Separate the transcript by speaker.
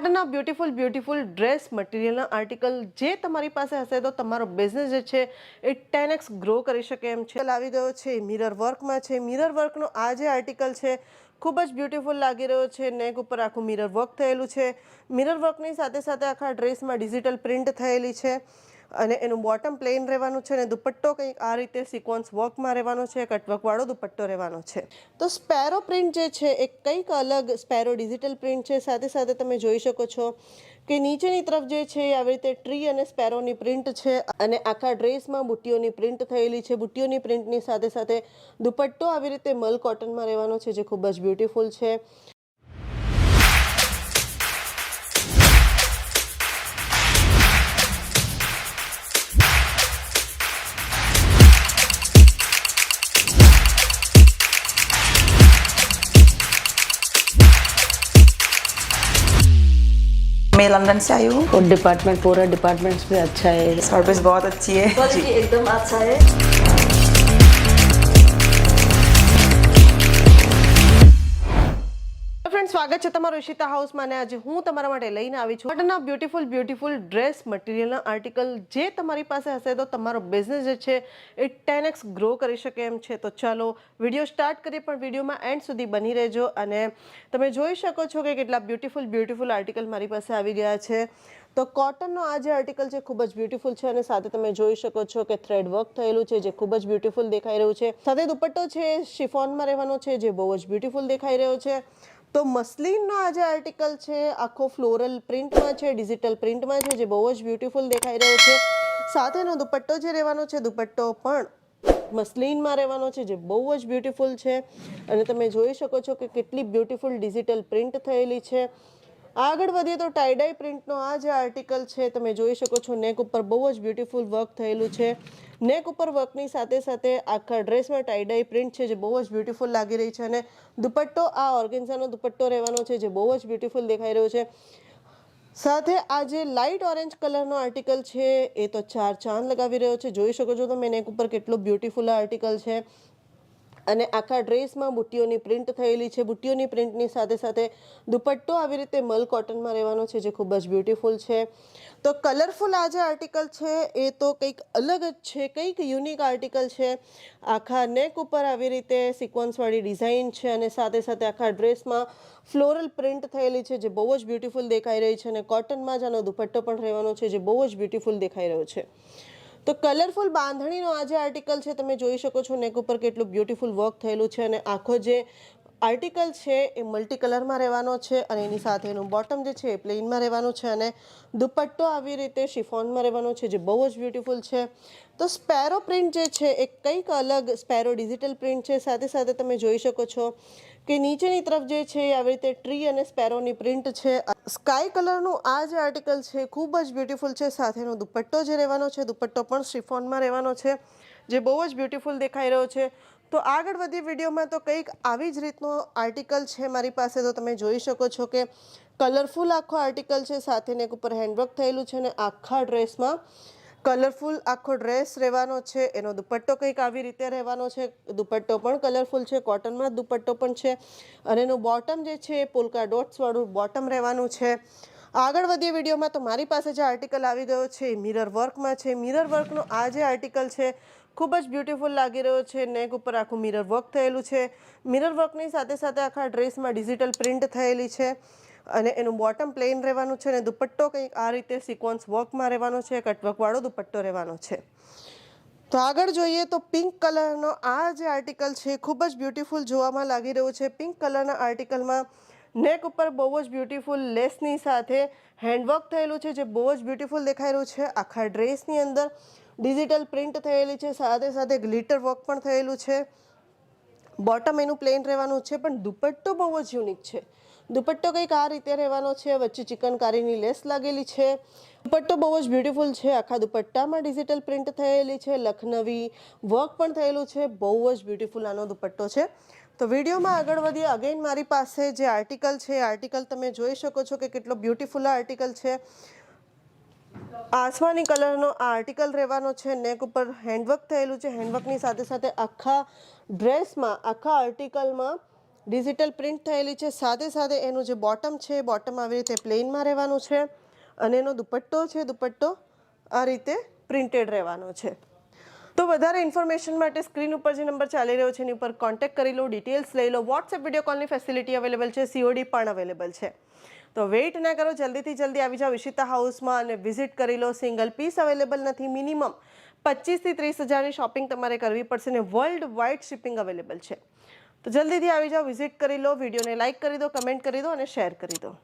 Speaker 1: કોટનના beautiful dress મટીરિયલના article જે તમારી પાસે હશે તો તમારો બિઝનેસ જે છે એ 10x ગ્રો કરી શકે એમ છે. આવી ગયો છે મિરર વર્કમાં છે. મિરર વર્કનો આ જે આર્ટિકલ છે ખૂબ જ બ્યુટીફુલ લાગી રહ્યો છે. નેક ઉપર આખું મિરર વર્ક થયેલું છે. મિરર વર્કની સાથે સાથે આખા ડ્રેસમાં ડિજિટલ પ્રિન્ટ થયેલી છે અને એનું બોટમ પ્લેન રહેવાનું છે અને દુપટ્ટો કંઈક આ રીતે સિક્વન્સ વર્કમાં રહેવાનો છે. કટવર્કવાળો દુપટ્ટો રહેવાનો છે. તો સ્પેરો પ્રિન્ટ જે છે એ કંઈક અલગ સ્પેરો ડિજિટલ પ્રિન્ટ છે. સાથે સાથે તમે જોઈ શકો છો કે નીચેની તરફ જે છે એ આવી રીતે ટ્રી અને સ્પેરોની પ્રિન્ટ છે અને આખા ડ્રેસમાં બુટ્ટીઓની પ્રિન્ટ થયેલી છે. બુટ્ટીઓની પ્રિન્ટની સાથે સાથે દુપટ્ટો આવી રીતે મલ કોટનમાં રહેવાનો છે જે ખૂબ જ બ્યુટીફુલ છે.
Speaker 2: मैं लंदन से आई हूँ
Speaker 3: और डिपार्टमेंट पूरा डिपार्टमेंट्स भी अच्छा है,
Speaker 2: सर्विस बहुत अच्छी है
Speaker 3: क्वालिटी एकदम अच्छा है।
Speaker 1: ફ્રેન્ડ, સ્વાગત છે તમારું ઈશિતા હાઉસમાં અને આજે હું તમારા માટે લઈને આવી છું કોટનના બ્યુટીફુલ ડ્રેસ મટીરિયલના આર્ટિકલ જે તમારી પાસે હશે તો તમારો બિઝનેસ જે છે એ 10x ગ્રો કરી શકે એમ છે. તો ચાલો વિડીયો સ્ટાર્ટ કરીએ, પણ વિડીયોમાં એન્ડ સુધી બની રહેજો અને તમે જોઈ શકો છો કે કેટલા બ્યુટીફુલ આર્ટિકલ મારી પાસે આવી ગયા છે. તો કોટનનો આ જે આર્ટિકલ છે ખૂબ જ બ્યુટીફુલ છે અને સાથે તમે જોઈ શકો છો કે થ્રેડ વર્ક થયેલું છે જે ખૂબ જ બ્યુટીફુલ દેખાઈ રહ્યું છે. સાથે દુપટ્ટો છે શિફોનમાં રહેવાનો છે જે બહુ જ બ્યુટીફુલ દેખાઈ રહ્યો છે. તો મસલિનનો આ જે આર્ટિકલ છે આખો ફ્લોરલ પ્રિન્ટમાં છે, ડિજિટલ પ્રિન્ટમાં છે જે બહુ જ બ્યુટીફુલ દેખાઈ રહ્યો છે. સાથેનો દુપટ્ટો જે રહેવાનો છે દુપટ્ટો પણ મસલિનમાં રહેવાનો છે જે બહુ જ બ્યુટીફુલ છે અને તમે જોઈ શકો છો કે કેટલી બ્યુટીફુલ ડિજિટલ પ્રિન્ટ થયેલી છે. આગળ વધીએ તો ટાઈડાઈ પ્રિન્ટનો આ જે આર્ટિકલ છે તમે જોઈ શકો છો નેક ઉપર બહુ જ બ્યુટીફુલ વર્ક થયેલું છે. નેક ઉપર વર્કની સાથે સાથે આખા ડ્રેસમાં ટાઈડાઈ પ્રિન્ટ છે જે બહુ જ બ્યુટીફુલ લાગી રહી છે અને દુપટ્ટો આ ઓર્ગેન્ઝાનો દુપટ્ટો રહેવાનો છે જે બહુ જ બ્યુટીફુલ દેખાઈ રહ્યો છે. સાથે આ જે લાઇટ ઓરેન્જ કલરનો આર્ટિકલ છે એ તો ચાર ચાંદ લગાવી રહ્યો છે. જોઈ શકો છો તમે નેક ઉપર કેટલો બ્યુટીફુલ આર્ટિકલ છે અને આખા ડ્રેસમાં બુટ્ટીઓની પ્રિન્ટ થયેલી છે. બુટ્ટીઓની પ્રિન્ટની સાથે સાથે દુપટ્ટો આવી રીતે મલ કોટનમાં રહેવાનો છે જે ખૂબ જ બ્યુટીફુલ છે. તો કલરફુલ આ જે આર્ટિકલ છે એ તો કંઈક અલગ જ છે, કંઈક યુનિક આર્ટિકલ છે. આખા નેક ઉપર આવી રીતે સિક્વન્સવાળી ડિઝાઇન છે અને સાથે સાથે આખા ડ્રેસમાં ફ્લોરલ પ્રિન્ટ થયેલી છે જે બહુ જ બ્યુટીફુલ દેખાઈ રહી છે અને કોટનમાં જ આનો દુપટ્ટો પણ રહેવાનો છે જે બહુ જ બ્યુટીફુલ દેખાઈ રહ્યો છે. તો કલરફુલ બાંધણીનો આ જે આર્ટિકલ છે તમે જોઈ શકો છો નેક ઉપર કેટલું બ્યુટીફુલ વર્ક થયેલું છે અને આખો જે આર્ટિકલ છે એ મલ્ટી કલરમાં રહેવાનો છે અને એની સાથે એનું બોટમ જે છે એ પ્લેનમાં રહેવાનું છે અને દુપટ્ટો આવી રીતે શિફોનમાં રહેવાનો છે જે બહુ જ બ્યુટીફુલ છે. તો સ્પેરો પ્રિન્ટ જે છે એ કંઈક અલગ સ્પેરો ડિજિટલ પ્રિન્ટ છે. સાથે સાથે તમે જોઈ શકો છો કે નીચેની તરફ જે છે એ આવી રીતે ટ્રી અને સ્પેરોની પ્રિન્ટ છે. સ્કાય કલરનું આ જે આર્ટિકલ છે ખૂબ જ બ્યુટીફુલ છે. સાથેનો દુપટ્ટો જે રહેવાનો છે દુપટ્ટો પણ શિફોનમાં રહેવાનો છે જે બહુ જ બ્યુટીફુલ દેખાઈ રહ્યો છે. તો આગળ વધી વિડીયોમાં તો કંઈક આવી જ રીતનો આર્ટિકલ છે મારી પાસે. તો તમે જોઈ શકો છો કે કલરફુલ આખો આર્ટિકલ છે, સાથે નેક ઉપર હેન્ડવર્ક થયેલું છે અને આખા ડ્રેસમાં કલરફુલ આખો ડ્રેસ રહેવાનો છે. એનો દુપટ્ટો કંઈક આવી રીતે રહેવાનો છે. દુપટ્ટો પણ કલરફુલ છે, કોટનમાં દુપટ્ટો પણ છે અને એનું બોટમ જે છે એ પોલ્કા ડોટ્સવાળું બોટમ રહેવાનું છે. આગળ વધીએ વિડીયોમાં તો મારી પાસે જે આર્ટિકલ આવી ગયો છે એ મિરર વર્કમાં છે. મિરર વર્કનો આ જે આર્ટિકલ છે ખૂબ જ બ્યુટીફુલ લાગી રહ્યો છે. નેક ઉપર આખું મિરર વર્ક થયેલું છે. મિરર વર્કની સાથે સાથે આખા ડ્રેસમાં ડિજિટલ પ્રિન્ટ થયેલી છે અને એનું બોટમ પ્લેન રહેવાનું છે અને દુપટ્ટો કંઈક આ રીતે સિક્વન્સ વર્કમાં રહેવાનો છે. કટવર્કવાળો દુપટ્ટો રહેવાનો છે. તો આગળ જોઈએ તો પિંક કલરનો આ જે આર્ટિકલ છે ખૂબ જ બ્યુટીફુલ જોવામાં લાગી રહ્યું છે. પિંક કલરના આર્ટિકલમાં નેક ઉપર બહુ જ બ્યુટીફુલ લેસની સાથે હેન્ડવર્ક થયેલું છે જે બહુ જ બ્યુટીફુલ દેખાઈ રહ્યું છે. આખા ડ્રેસની અંદર ડિજિટલ પ્રિન્ટ થયેલી છે, સાથે સાથે ગ્લિટર વર્ક પણ થયેલું છે. બોટમ એનું પ્લેન રહેવાનું છે પણ દુપટ્ટો બહુ જ યુનિક છે. દુપટ્ટો કંઈક આ રીતે રહેવાનો છે, વચ્ચે ચિકનકારીની લેસ લાગેલી છે. દુપટ્ટો બહુ જ બ્યુટીફુલ છે. આખા દુપટ્ટામાં ડિજિટલ પ્રિન્ટ થયેલી છે, લખનવી વર્ક પણ થયેલું છે. બહુ જ બ્યુટીફુલ આનો દુપટ્ટો છે. તો વિડીયોમાં આગળ વધીએ. અગેન મારી પાસે જે આર્ટિકલ છે આર્ટિકલ તમે જોઈ શકો છો કે કેટલો બ્યુટીફુલ આર્ટિકલ છે. આસમાની કલરનો આ આર્ટિકલ રહેવાનો છે. નેક ઉપર હેન્ડવર્ક થયેલું છે. હેન્ડવર્કની સાથે સાથે આખા ડ્રેસમાં આખા આર્ટિકલમાં ડિજિટલ પ્રિન્ટ થયેલી છે. સાથે સાથે એનું જે બોટમ છે બોટમ આવી રીતે પ્લેનમાં રહેવાનું છે અને એનો દુપટ્ટો છે દુપટ્ટો આ રીતે પ્રિન્ટેડ રહેવાનો છે. તો વધારે ઇન્ફોર્મેશન માટે સ્ક્રીન ઉપર જે નંબર ચાલી રહ્યો છે એની ઉપર કોન્ટેક્ટ કરી લો, ડિટેલ્સ લઈ લો. વોટ્સએપ વિડીયો કોલની ફેસિલિટી અવેલેબલ છે, COD પણ અવેલેબલ છે. તો વેઇટ ના કરો, જલ્દીથી જલ્દી આવી જાઓ ઈશિતા હાઉસમાં અને વિઝિટ કરી લો. સિંગલ પીસ અવેલેબલ નથી, મિનિમમ 25 થી 30 હજારની શોપિંગ તમારે કરવી પડશે ને વર્લ્ડ વાઇડ શિપિંગ અવેલેબલ છે. તો જલ્દીથી આવી જાઓ, વિઝિટ કરી લો, વિડીયોને લાઇક કરી દો, કમેન્ટ કરી દો અને શેર કરી દો.